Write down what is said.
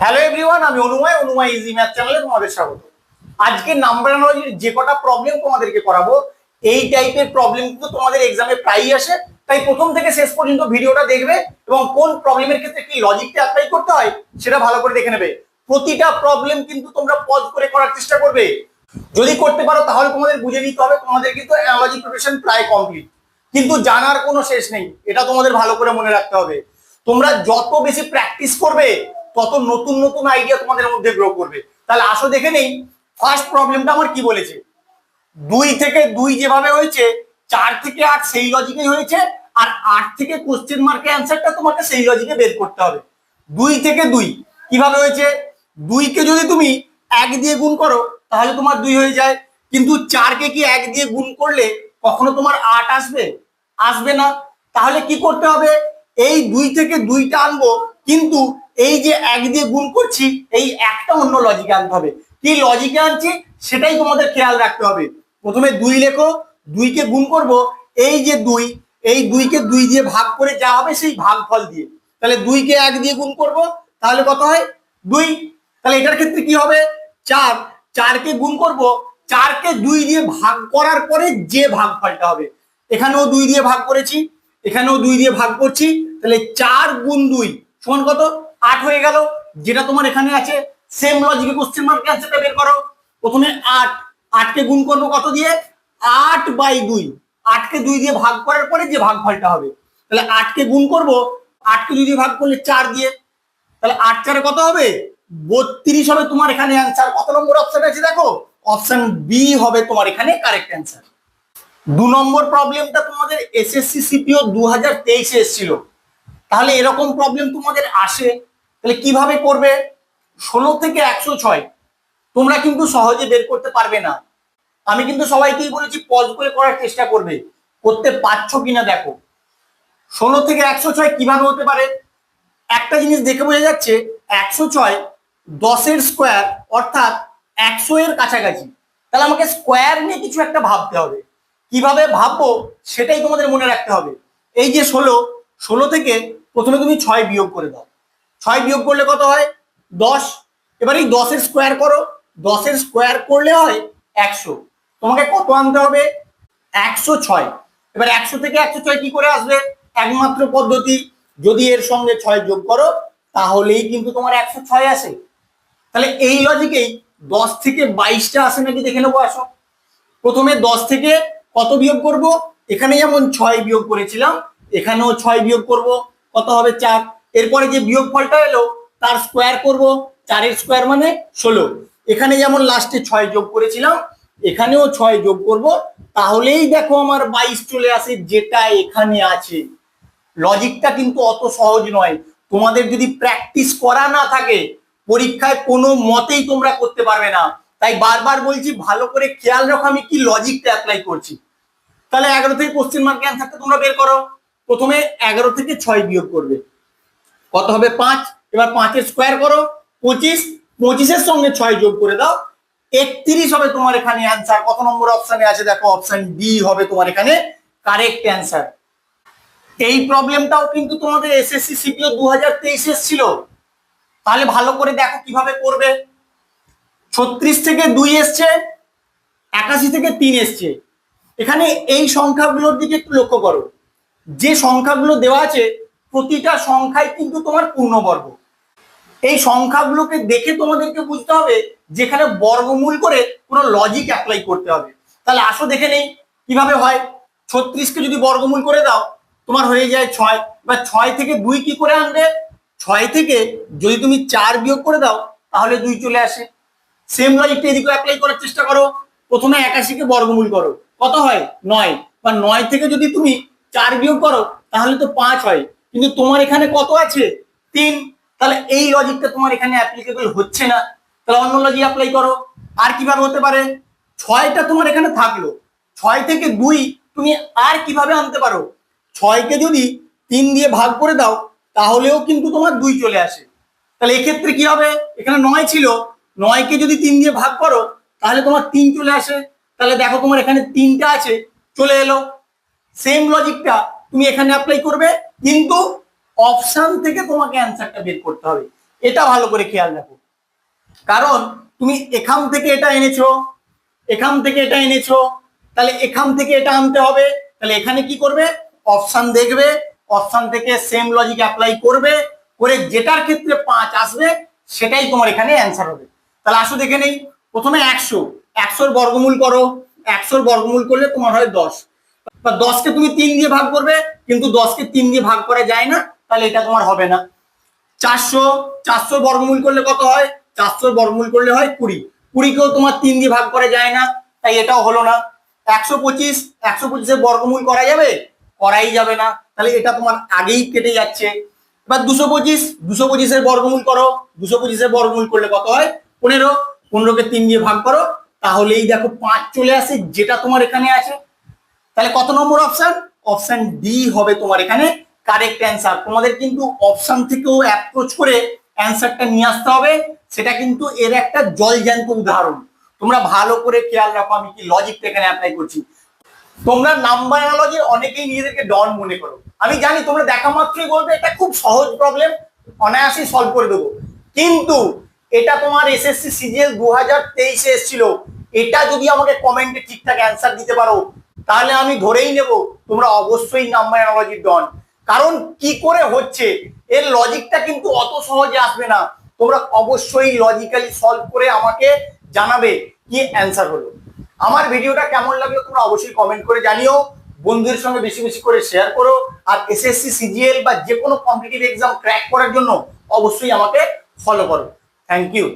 Hello everyone, আমি অনুময় easy math চ্যানেলে তোমাদের স্বাগত। আজকে নাম্বার অ্যানালজির যে কটা প্রবলেম তোমাদেরকে করাবো, এই টাইপের প্রবলেম কিন্তু তোমাদের এক্সামে প্রায়ই আসে। তাই প্রথম থেকে শেষ পর্যন্ত ভিডিওটা দেখবে এবং কোন প্রবলেমের ক্ষেত্রে কি লজিকটা অ্যাপ্লাই করতে হয় সেটা ভালো করে দেখে নেবে। প্রতিটা প্রবলেম কিন্তু তোমরা পজ করে করার চেষ্টা করবে। যদি করতে পারো তাহলে তোমাদের বুঝে নিতে হবে তোমাদের কিন্তু অ্যানালজি প্রিপারেশন প্রায় কমপ্লিট, কিন্তু জানার কোনো শেষ নেই। এটা তোমাদের ভালো করে মনে রাখতে হবে। তোমরা যত বেশি প্র্যাকটিস করবে তত নতুন নতুন আইডিয়া তোমাদের মধ্যে গ্রো করবে। তাহলে আসো দেখে নেই ফার্স্ট প্রবলেমটা আমার কি বলেছে। 2 থেকে 2 যেভাবে হয়েছে, 4 থেকে 8 সেই লজিকেই হয়েছে, আর 8 থেকে কোশ্চেন মার্কের অ্যান্সারটা তোমাকে সেই লজিকে বের করতে হবে। 2 থেকে 2 কিভাবে হয়েছে? 2কে যদি তুমি 1 দিয়ে গুণ করো তাহলে তোমার 2 হয়ে যায়, কিন্তু 4কে কি 1 দিয়ে গুণ করলে কখনো তোমার 8 আসবে? আসবে না। তাহলে কি করতে হবে? এই 2 থেকে 2টা আনবো, কিন্তু এই যে 1 দিয়ে গুণ করছি এই একটা অন্য লজিকে আনতে হবে। কি লজিকে আনছি সেটাই তোমাদের খেয়াল রাখতে হবে। প্রথমে 2 লেখো, 2কে গুণ করব এই যে 2, এই 2কে 2 দিয়ে ভাগ করে যা হবে সেই ভাগফল দিয়ে। তাহলে 2কে 1 দিয়ে গুণ করব তাহলে কত হয়? 2। তাহলে এটার ক্ষেত্রে কি হবে? 4। 4কে গুণ করব, 4কে 2 দিয়ে ভাগ করার পরে যে ভাগফলটা হবে। এখানেও 2 দিয়ে ভাগ করেছি, এখানেও 2 দিয়ে ভাগ করছি, তাহলে 4 গুণ 2 সমান কত? 8 হয়ে গেল, যেটা তোমার এখানে আছে। সেম লজিকে কোশ্চেন মার্ক অ্যান্সারটা বের করো। প্রথমে 8, 8কে গুণ করবো কত দিয়ে? 8/2। 8কে 2 দিয়ে ভাগ করার পরে যে ভাগফলটা হবে, তাহলে 8কে গুণ করব, 8কে 2 দিয়ে ভাগ করলে 4 দিয়ে, তাহলে 8 4 কত হবে? 32 হবে তোমার এখানে অ্যান্সার। কত নম্বর অপশন আছে দেখো? অপশন বি হবে তোমার এখানে কারেক্ট অ্যান্সার। 2 নম্বর প্রবলেমটা তোমাদের এসএসসি সিপিও 2023 এসেছিল। তাহলে এরকম প্রবলেম তোমাদের আসে, তাহলে কিভাবে করবে? 16 থেকে 106 তোমরা কিন্তু সহজে বের করতে পারবে না। আমি কিন্তু সবাইকেই বলেছি পজ করে করার চেষ্টা করবে, করতে পারছো কিনা দেখো। 16 থেকে 106 কিভাবে হতে পারে? একটা জিনিস দেখে বোঝা যাচ্ছে 106 10-এর স্কোয়ার, অর্থাৎ 100 এর কাছাকাছি। তাহলে আমাকে স্কোয়ার নিয়ে কিছু একটা ভাবতে হবে। কিভাবে ভাববো সেটাই তোমাদের মনে রাখতে হবে। এই যে 16 থেকে প্রথমে তুমি 6 বিয়োগ করে দাও। 6 বিয়োগ করলে কত হয়? 10। এবার এই 10-এর স্কোয়ার করো, 10-এর স্কোয়ার করলে হয় 100। তোমাকে কত আনতে হবে? 106। এবার 100 থেকে 106 কি করে আসবে? একমাত্র পদ্ধতি, যদি এর সঙ্গে 6 যোগ করো তাহলেই কিন্তু তোমার 106 আসে। তাহলে এই লজিকেই 10 থেকে 22টা আসে নাকি দেখে নেবো। আসো প্রথমে 10 থেকে কত বিয়োগ করব? এখানে যেমন 6 বিয়োগ করেছিলাম, এখানেও 6 বিয়োগ করব, কত হবে? 4। এরপরে যে বিয়োগ ফলটা এলো তার স্কোয়ার করব, 4-এর স্কোয়ার মানে 16। এখানে যেমন লাস্টে 6 যোগ করেছিলাম, এখানেও 6 যোগ করব, তাহলেই দেখো আমার 22 চলে আসে, যেটা এখানে আছে। লজিকটা কিন্তু অত সহজ নয়। তোমাদের যদি প্র্যাকটিস করা না থাকে পরীক্ষায় কোনো মতেই তোমরা করতে পারবে না। তাই বারবার বলছি ভালো করে খেয়াল রাখো আমি কি লজিকটা অ্যাপ্লাই করছি। তাহলে 11 থেকে কোশ্চেন মার্ক অ্যান্সারটা তোমরা বের করো। প্রথমে 11 থেকে 6 বিয়োগ করবে, কত হবে? 5। এবার 5-এর স্কোয়ার করো, 25। 25-এর সঙ্গে 6 যোগ করে দাও, 31 হবে তোমার এখানে অ্যান্সার। কত নম্বর অপশনে আছে দেখো? অপশন ডি হবে তোমার এখানে কারেক্ট অ্যান্সার। এই প্রবলেমটাও কিন্তু তোমাদের এসএসসি সিপিও 2023 ছিল। তাহলে ভালো করে দেখো কিভাবে করবে। 36 থেকে 2 এসছে, 81 থেকে 3 এসছে। এখানে এই সংখ্যাগুলোর দিকে একটু লক্ষ্য করো। যে সংখ্যাগুলো দেওয়া আছে প্রতিটা সংখ্যাই কিন্তু তোমার পূর্ণবর্গ। এই সংখ্যাগুলোকে দেখে তোমাদেরকে বুঝতে হবে যেখানে বর্গমূল করে কোনো লজিক অ্যাপ্লাই করতে হবে। তাহলে আসো দেখে নেই কিভাবে হয়। 36কে যদি বর্গমূল করে দাও তোমার হয়ে যায় 6। এবার 6 থেকে 2 কি করে আনবে? 6 থেকে যদি তুমি 4 বিয়োগ করে দাও তাহলে 2 চলে আসে। সেম লজিকটা এদিকে অ্যাপ্লাই করার চেষ্টা করো। প্রথমে 81কে বর্গমূল করো, কত হয়? 9। বা 9 থেকে যদি তুমি 4 বিয়োগ করো তাহলে তো 5 হয়, কিন্তু তোমার এখানে কত আছে? 3। তাহলে এই লজিকটা তোমার এখানে অ্যাপ্লিকেবল হচ্ছে না। তাহলে অন্য লজিক অ্যাপ্লাই করো। আর কিভাবে হতে পারে? 6টা তোমার এখানে থাকলো, 6 থেকে 2 তুমি আর কিভাবে আনতে পারো? 6কে যদি 3 দিয়ে ভাগ করে দাও তাহলেও কিন্তু তোমার 2 চলে আসে। তাহলে এক্ষেত্রে কি হবে? এখানে 9 ছিল, 9কে যদি 3 দিয়ে ভাগ করো তাহলে তোমার 3 চলে আসে। তাহলে দেখো তোমার এখানে 3টা আছে, চলে এলো। সেম লজিকটা তুমি এখানে অ্যাপ্লাই করবে, কিন্তু অপশন থেকে তোমাকে অ্যান্সারটা বের করতে হবে। এটা ভালো করে খেয়াল রাখো, কারণ তুমি এখান থেকে এটা এনেছো, এখান থেকে এটা এনেছো, তাহলে এখান থেকে এটা আনতে হবে। তাহলে এখানে কি করবে, অপশন দেখবে, অপশন থেকে সেম লজিক অ্যাপ্লাই করবে, করে যেটার ক্ষেত্রে 5 আসবে সেটাই তোমার এখানে অ্যান্সার হবে। তাহলে আসো দেখে নেই, প্রথমে 100, 100-র বর্গমূল করো, 100-র বর্গমূল করলে তোমার হয় 10, বা 10-কে তুমি 3 দিয়ে ভাগ করবে, কিন্তু 10-কে 3 দিয়ে ভাগ করা যায় না, তাহলে এটা তোমার হবে না। 400, 400 বর্গমূল করলে কত হয়, 400 বর্গমূল করলে হয় 20, 20-কেও তোমার 3 দিয়ে ভাগ করা যায় না, তাই এটাও হলো না। 125, 125-এর বর্গমূল করা যাবে, করাই যাবে না, তাহলে এটা তোমার আগেই কেটে যাচ্ছে। এবার 225, 225-এর বর্গমূল করো, 225-এর বর্গমূল করলে কত হয় 15, 15-কে 3 দিয়ে ভাগ করো, তাহলেই দেখো 5 চলে আসে, যেটা তোমার এখানে আছে। তাহলে কত নম্বর অপশন, অপশন ডি হবে তোমার এখানে কারেক্ট অ্যান্সার। তোমাদের কিন্তু অপশন থেকেও অ্যাপ্রোচ করে অ্যান্সারটা নিয়ে আসতে হবে, সেটা কিন্তু এর একটা জলজ্যান্ত উদাহরণ। তোমরা ভালো করে খেয়াল রাখো আমি কি লজিকটা এখানে অ্যাপ্লাই করছি। তোমরা নাম্বার অ্যানালজির অনেকেই নিজেদেরকে ডন মনে করো, আমি জানি তোমরা দেখা মাত্রই বলবে এটা খুব সহজ প্রবলেম, অনায়াসেই সলভ করে দেবো, কিন্তু এটা তোমার এসএসসি সিজিএল 2023-এ এসেছিল। এটা যদি আমাকে কমেন্টে ঠিকঠাক অ্যান্সার দিতে পারো, তাহলে আমি ধরেই নেব তোমরা অবশ্যই নাম্বার অ্যানালজির ডন। কারণ কি করে হচ্ছে, এর লজিকটা কিন্তু অত সহজে আসবে না, তোমরা অবশ্যই লজিক্যালি সলভ করে আমাকে জানাবে কি অ্যান্সার হলো। আমার ভিডিওটা কেমন লাগলো তোমরা অবশ্যই কমেন্ট করে জানিও, বন্ধুদের সঙ্গে বেশি বেশি করে শেয়ার করো, আর এসএসসি সিজিএল বা যে কোনো কম্পিটিটিভ এক্সাম ক্র্যাক করার জন্য অবশ্যই আমাকে ফলো করো। Thank you.